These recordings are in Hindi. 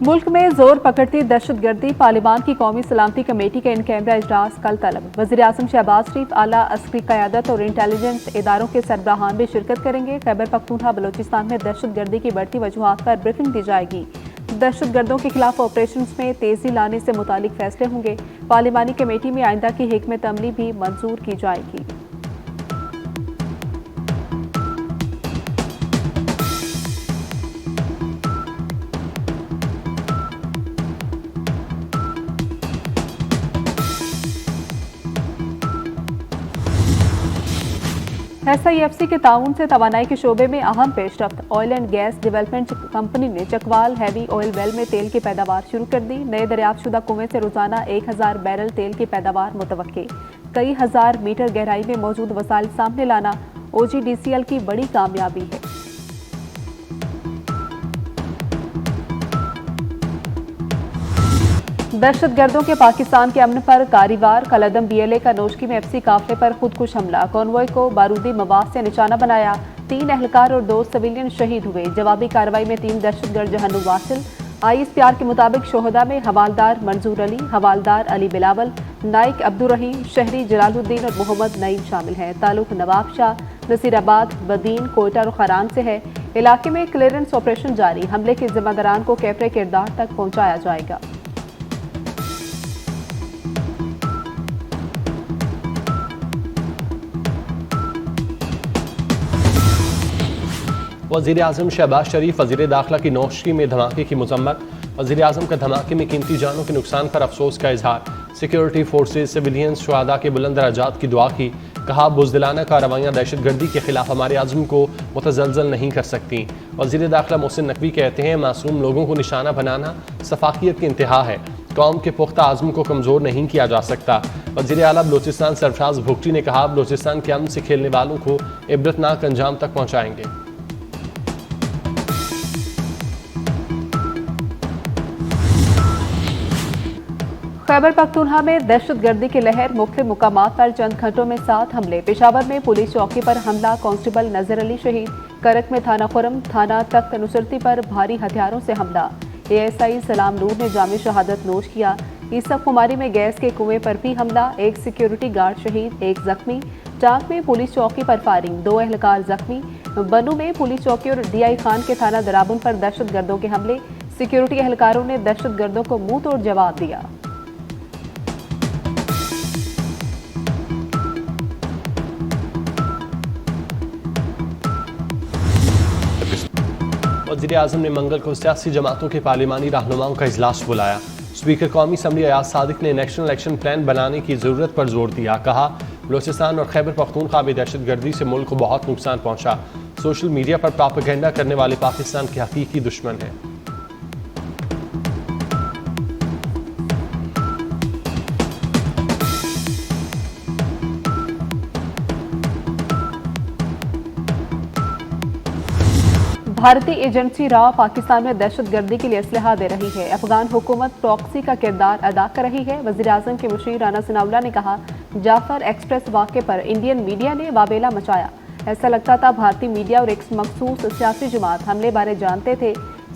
मुल्क में जोर पकड़ती दहशतगर्दी, पार्लियामान की कौमी सलामती कमेटी के इन कैमरा इजलास कल तलब। वज़ीर-ए-आज़म शहबाज शरीफ आला अस्करी क़यादत और इंटेलिजेंस इदारों के सरबराहान भी शिरकत करेंगे। खैबर पख्तूनख्वा बलोचिस्तान में दहशतगर्दी की बढ़ती वजूहात पर ब्रीफिंग दी जाएगी। दहशतगर्दों के खिलाफ ऑपरेशन में तेजी लाने से मुतालिक फैसले होंगे। पार्लियामानी कमेटी में आइंदा की हिकमत अमली भी मंजूर की जाएगी। SIFC के ताउन से तवानाई के शोबे में अहम पेशरफ्त। Oil and gas development company ने चकवाल हैवी ऑयल वेल में तेल की पैदावार शुरू कर दी। नए दरियाफ्त शुदा कुएं से रोजाना 1000 बैरल तेल की पैदावार मुतवक्के। कई हजार मीटर गहराई में मौजूद वसाइल सामने लाना OGDCL की बड़ी कामयाबी है। दहशतगर्दों के पाकिस्तान के अमन पर कारीवार। कलअदम BLA का नोशकी में FC काफिले पर खुदकुश हमला। कॉन्वॉय को बारूदी मवाद से निशाना बनाया। 3 एहलकार और 2 सिविलियन शहीद हुए। जवाबी कार्रवाई में 3 दहशतगर्द जहन्नुम वासिल। ISPR के मुताबिक शोहदा में हवालदार मंजूर अली, हवालदार अली बिलावल, नाइक अब्दुल रहीम, शहरी जलालुद्दीन और मोहम्मद नईम शामिल हैं। ताल्लुक नवाब शाह, नसीराबाद, बदीन, कोयटा और खरान से है। इलाके में क्लियरेंस ऑपरेशन जारी। हमले के जिम्मेदारान को कैफरे किरदार तक पहुंचाया जाएगा। वज़ीर-ए-आज़म शहबाज शरीफ वज़ीर दाखिला की नौशगी में धमाके की मजम्मत। वज़ीर-ए-आज़म का धमाके में कीमती जानों के नुकसान पर अफसोस का इजहार। सिक्योरिटी फोर्सेज, सिविलियंस, शुहदा के बुलंद दराजात की दुआ की। कहा, बुज़दिलाना कार्रवाइयाँ दहशतगर्दी के खिलाफ हमारे आज़म को मुतज़लज़ल नहीं कर सकती। वज़ीर दाखिला मोहसिन नकवी कहते हैं, मासूम लोगों को निशाना बनाना सफाकियत की इंतहा है। कौम के पुख्ता आज़म को कमज़ोर नहीं किया जा सकता। वज़ीर आला बलोचिस्तान सरफराज भुगटी ने कहा, बलोचिस्तान के अमन से खेलने वालों को इबरतनाक अंजाम तक पहुँचाएंगे। खैबर पख्तूनख्वा में दहशतगर्दी की लहर। मुख्तलिफ मुकामात पर चंद घंटों में 7 हमले। पेशावर में पुलिस चौकी पर हमला, कांस्टेबल नजर अली शहीद। करक में थाना खुरम, थाना तख्त नुसरती पर भारी हथियारों से हमला। ASI सलाम नूर ने जामे शहादत नोश किया। ईसफ कुमारी में गैस के कुएं पर भी हमला। 1 सिक्योरिटी गार्ड शहीद, 1 जख्मी। टांक में पुलिस चौकी पर फायरिंग, 2 एहलकार जख्मी। बनू में पुलिस चौकी और DI खान के थाना दराबुन पर दहशतगर्दों के हमले। सिक्योरिटी एहलकारों ने दहशतगर्दों को मुंह तोड़ जवाब दिया। वज़ीर-ए-आज़म ने मंगल को सियासी जमातों के पार्लिमानी रहनुमाओं का इजलास बुलाया। स्पीकर कौमी असम्बली अयाज सादिक ने नेशनल एक्शन प्लान बनाने की ज़रूरत पर जोर दिया। कहा, बलोचिस्तान और खैबर पख्तूनख्वा में दहशतगर्दी से मुल्क को बहुत नुकसान पहुंचा। सोशल मीडिया पर प्रोपेगेंडा करने वाले पाकिस्तान के हकीकी दुश्मन हैं। भारतीय एजेंसी राव पाकिस्तान में दहशतगर्दी के लिए असलहा दे रही है। अफगान हुकूमत प्रॉक्सी का किरदार अदा कर रही है। वज़ीर-ए-आज़म के मुशीर राना सनाउल्लाह ने कहा, जाफर एक्सप्रेस वाक़े पर इंडियन मीडिया ने वाबेला मचाया। ऐसा लगता था भारतीय मीडिया और एक मखसूस सियासी जमात हमले बारे जानते थे।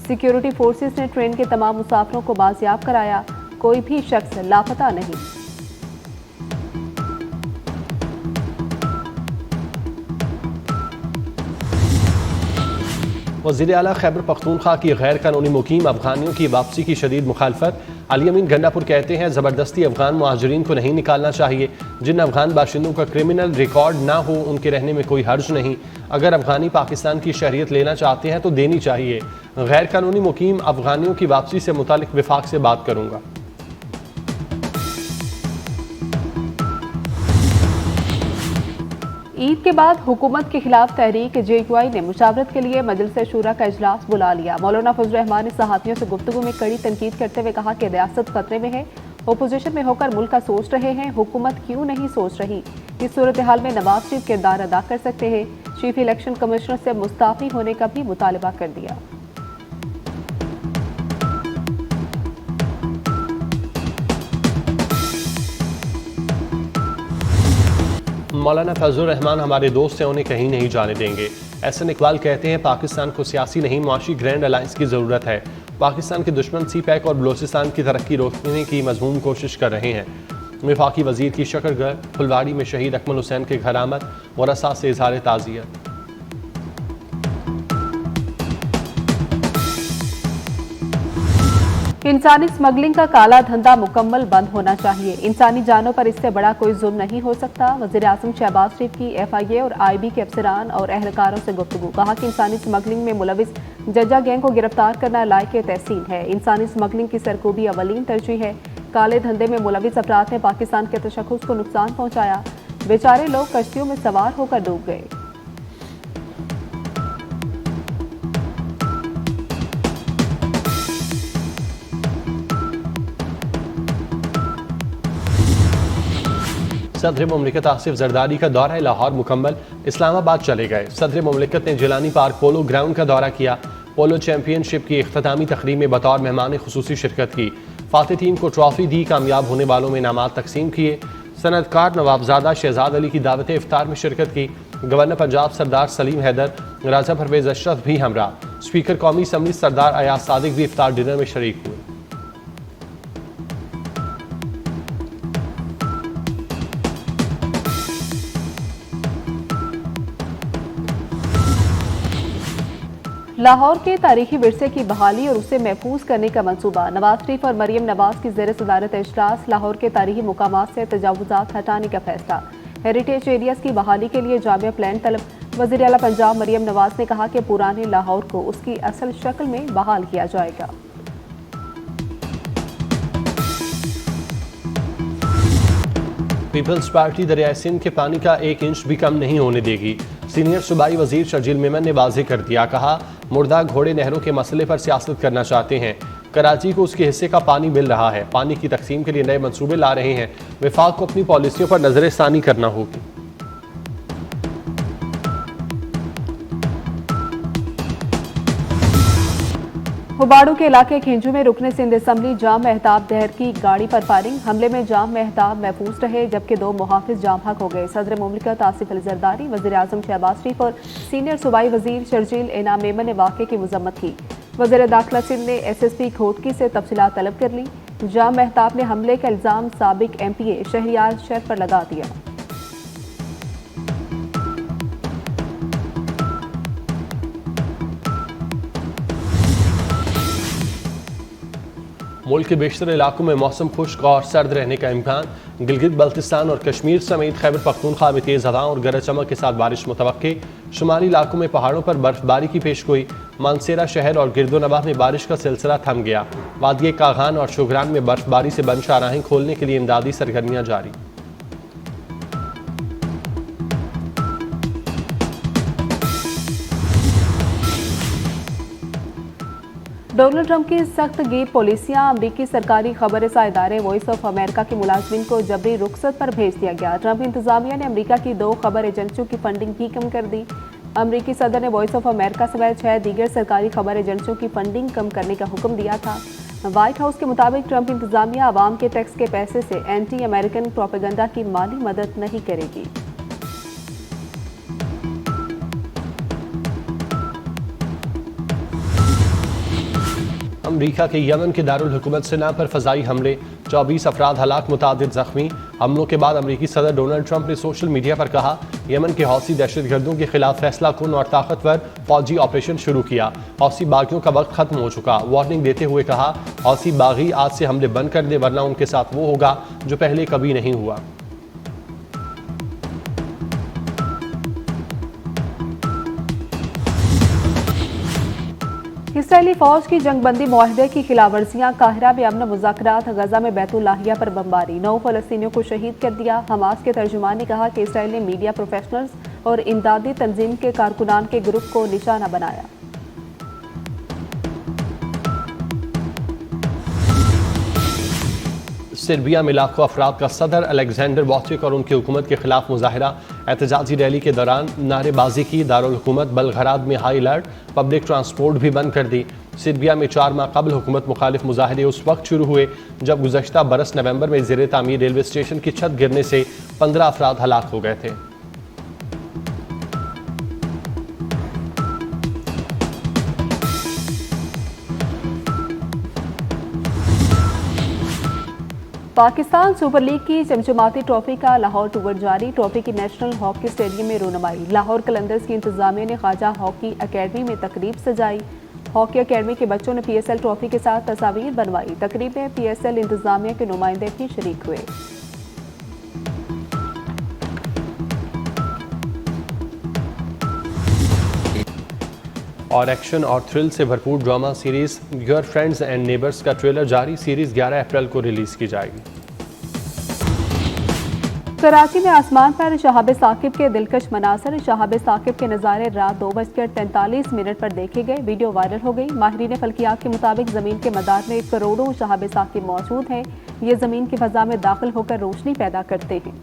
सिक्योरिटी फोर्सेस ने ट्रेन के तमाम मुसाफिरों को बाजियाब कराया। कोई भी शख्स लापता नहीं। वज़ीर आला खैबर पख्तूनख्वा की गैर कानूनी मुकीम अफगानियों की वापसी की शदीद मुखालफत। अली अमीन गंडापुर कहते हैं, ज़बरदस्ती अफगान मुहाजिरीन को नहीं निकालना चाहिए। जिन अफगान बाशिंदों का क्रिमिनल रिकॉर्ड ना हो उनके रहने में कोई हर्ज नहीं। अगर अफगानी पाकिस्तान की शहरियत लेना चाहते हैं तो देनी चाहिए। गैर कानूनी मुकीम अफगानियों की वापसी से मुतालिक विफाक से बात करूँगा। ईद के बाद हुकूमत के खिलाफ तहरीक JUI ने मुशावरत के लिए मजलिस शूरा का इजलास बुला लिया। मौलाना फजल रहमान ने सहाफ़ियों से गुफ्तगू में कड़ी तनकीद करते हुए कहा कि रियासत खतरे में है। अपोजिशन में होकर मुल्क का सोच रहे हैं, हुकूमत क्यों नहीं सोच रही। इस सूरत हाल में नवाज शरीफ किरदार अदा कर सकते हैं। चीफ इलेक्शन कमिश्नर से मुस्ताफी होने का भी मुतालबा कर दिया। मौलाना फजल रहमान हमारे दोस्त हैं, उन्हें कहीं नहीं जाने देंगे। एहसन इकबाल कहते हैं, पाकिस्तान को सियासी नहीं मुआशी ग्रैंड अलायंस की ज़रूरत है। पाकिस्तान के दुश्मन सी पैक और बलोचिस्तान की तरक्की रोकने की मजमूम कोशिश कर रहे हैं। वफाकी वजीर की शकरगर फुलवाड़ी में शहीद अकमल हुसैन के घर आमद, वरसा से इजहार ताज़ियत। इंसानी स्मगलिंग का काला धंधा मुकम्मल बंद होना चाहिए। इंसानी जानों पर इससे बड़ा कोई जुल्म नहीं हो सकता। वज़ीर-ए-आज़म शहबाज शरीफ की FIA और IB के अफसरान और अहलकारों से गुफ्तगू। कहा कि इंसानी स्मगलिंग में मुलविस जज्जा गैंग को गिरफ्तार करना लायक तहसीन है। इंसानी स्मगलिंग की सरकूबी अवलीन तरजीह है। काले धंधे में मुलविस अफराद ने पाकिस्तान के तशख्खुस को नुकसान पहुंचाया। बेचारे लोग कश्तियों में सवार होकर डूब गए। सदर मुमलिकत आसिफ जरदारी का दौरा लाहौर मुकम्मल, इस्लामाबाद चले गए। सदर मुमलिकत ने जिलानी पार्क पोलो ग्राउंड का दौरा किया। पोलो चैंपियनशिप की इख्तितामी तकरीब में बतौर मेहमान खुसूसी शिरकत की। फातिह टीम को ट्रॉफी दी, कामयाब होने वालों में इनामात तकसीम किए। सनतकार नवाबजादा शहजाद अली की दावत इफ्तार में शिरकत की। गवर्नर पंजाब सरदार सलीम हैदर, राजा परवेज अशरफ भी हमरा। स्पीकर कौमी असम्बली सरदार अयाज सादिक भी इफ्तार डिनर में शरीक हुए। लाहौर के तारीखी विरसे की बहाली और उसे महफूज करने का मंसूबा। नवाज शरीफ और मरियम नवाज की ज़ेर सदारत इजलास। लाहौर के तारीखी मुकामात से तजावुजात हटाने का फैसला। हेरिटेज एरियाज की बहाली के लिए जामिया प्लान तलब। वज़ीर आला पंजाब मरियम नवाज ने कहा कि पुराने लाहौर को उसकी असल शक्ल में बहाल किया जाएगा। पीपल्स पार्टी दरियाए सिंध के पानी का 1 इंच भी कम नहीं होने देगी। सीनियर सूबाई वजीर शर्जील मेमन ने वाज़ेह कर दिया। कहा, मुर्दा घोड़े नहरों के मसले पर सियासत करना चाहते हैं। कराची को उसके हिस्से का पानी मिल रहा है। पानी की तकसीम के लिए नए मंसूबे ला रहे हैं। वफाक को अपनी पॉलिसियों पर नजरसानी करना होगी। हुबाड़ू के इलाके खिंजू में रुकने सिंध असम्बली जाम मेहताब दहर की गाड़ी पर फायरिंग। हमले में जाम मेहताब महफूज रहे जबकि 2 मुहाफिज जाम हक हो गए। सदर मुमलिकत आसिफ अली जरदारी, वज़ीर-ए-आज़म शहबाज शरीफ और सीनियर सूबाई वजीर शर्जील इनाम मेमन ने वाक़े की मजम्मत की। वज़ीर दाखिला सिंध ने SSP घोटकी से तफसीलात तलब कर ली। जाम मेहताब ने हमले का इल्ज़ाम साबिक MPA शहरियार शर्फ पर लगा दिया। मुल्क के बेशतर इलाकों में मौसम खुश्क और सर्द रहने का इम्कान। गिलगित बल्तिस्तान और कश्मीर समेत खैबर पख्तूनख्वा में तेज़ हवाओं और गरज चमक के साथ बारिश मुतवक्के। शुमाली इलाकों में पहाड़ों पर बर्फबारी की पेशगोई। मानसेरा शहर और गिरदोनवाह में बारिश का सिलसिला थम गया। वादिये कागान और शुगरान में बर्फबारी से बंद शाहराहें खोलने के लिए इमदादी सरगर्मियाँ जारी। डोनाल्ड ट्रंप की सख्त गिर पॉलिसियां। अमरीकी सरकारी खबर रसा इदारे वॉइस ऑफ अमेरिका के मुलाजमीन को जबरी रुखसत पर भेज दिया गया। ट्रंप इंतजामिया ने अमरीका की 2 खबर एजेंसियों की फंडिंग भी कम कर दी। अमरीकी सदर ने वॉइस ऑफ अमेरिका समेत 6 दीगर सरकारी खबर एजेंसियों की फंडिंग कम करने का हुक्म दिया था। व्हाइट हाउस के मुताबिक ट्रंप इंतजामिया आवाम के टैक्स के पैसे से एंटी अमेरिकन प्रोपेगेंडा की माली मदद नहीं करेगी। अमरीका के यमन के दारुल हुकूमत सना पर फजाई हमले, 24 अफराद हलाक, मुतादिद जख्मी। हमलों के बाद अमरीकी सदर डोनाल्ड ट्रंप ने सोशल मीडिया पर कहा, यमन के हौसी दहशतगर्दों के खिलाफ फैसला कुन और ताकतवर फौजी ऑपरेशन शुरू किया। हौसी बागियों का वक्त खत्म हो चुका। वार्निंग देते हुए कहा, हौसी बागी आज से हमले बंद कर दे वरना उनके साथ वो होगा जो पहले कभी नहीं हुआ। इसराइली फौज की जंगबंदी मुआहदे की खिलाफवर्जियां। काहिरा में अमन मुज़ाकरात। गजा में बैतुल लाहिया पर बमबारी, 9 फलस्तीनियों को शहीद कर दिया। हमास के तर्जुमान ने कहा कि इसराइल ने मीडिया प्रोफेशनल्स और इमदादी तंजीम के कारकुनान के ग्रुप को निशाना बनाया। सर्बिया में लाखों अफराद का सदर अलेक्जेंडर वॉचिक और उनकी हुकूमत के खिलाफ मुजाहरा। एहतजाजी रैली के दौरान नारेबाजी की। दारुल हुकूमत बलगराद में हाई अलर्ट। पब्लिक ट्रांसपोर्ट भी बंद कर दी। सर्बिया में 4 माह कबल हुकूमत मुखालिफ मुजाहरे उस वक्त शुरू हुए जब गुज़श्ता बरस नवंबर में ज़ेर तामीर रेलवे स्टेशन की छत गिरने से 15 अफराद हलाक हो गए थे। पाकिस्तान सुपर लीग की चमचमाती ट्रॉफी का लाहौर टूर जारी। ट्रॉफी की नेशनल हॉकी स्टेडियम में रोनमाई। लाहौर कलंदर्स की इंतजामिया ने ख्वाजा हॉकी एकेडमी में तकरीब सजाई। हॉकी एकेडमी के बच्चों ने पीएसएल ट्रॉफी के साथ तस्वीर बनवाई। तकरीब में पीएसएल इंतजामिया के नुमाइंदे भी शरीक हुए। और एक्शन और थ्रिल से भरपूर drama series your friends and neighbours का ट्रेलर जारी। सीरीज 11 अप्रैल को रिलीज की जाएगी। कराची में आसमान पर शहाब साकिब के दिलकश मनासर। शहाब साकिब के नज़ारे रात 2:43 पर देखे गए। वीडियो वायरल हो गई। माहिरीन फल्कियात के मुताबिक जमीन के मदार में करोड़ों शहाब साकिब मौजूद हैं। ये जमीन की फजा में दाखिल होकर रोशनी पैदा करते हैं।